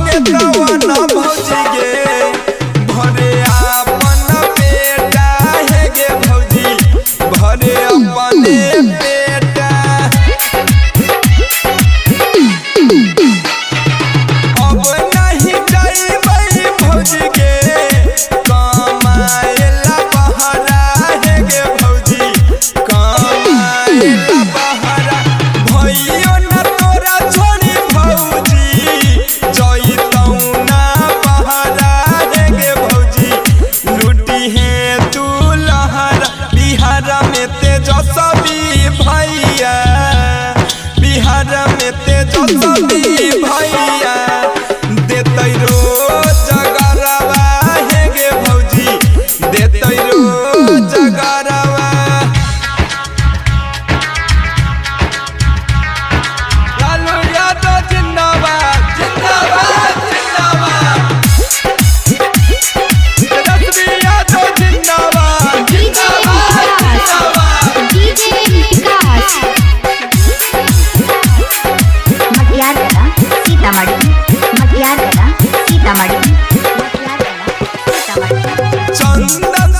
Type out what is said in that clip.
नेतावा न भौजी गे भरे अपन बेटा है गे भौजी भरे अपने बेटा। अब नहीं जाइबै भौजी गे कमाएला बहरा है गे भौजी कमाएला बहरा। भइयो न तोरा छोड़ी भौजी जइतौ ना बहरा है गे भौजी लूटी है तू लहरा। बिहार में तेजस्वी भैया बिहार में तेजस्वी भैया देतै रोजगारवा है गे भौजी देतै रोजगारवा। लालू यादव जिंदाबाद जिंदाबाद जिंदाबाद तेजस्वी यादव जिंदाबाद जिंदाबाद जिंदाबाद। डीजे विकास मटियारगढ़ सीतामढ़ी मटियारगढ़ सीतामढ़ी मटियारगढ़ सीतामढ़ी। चंदन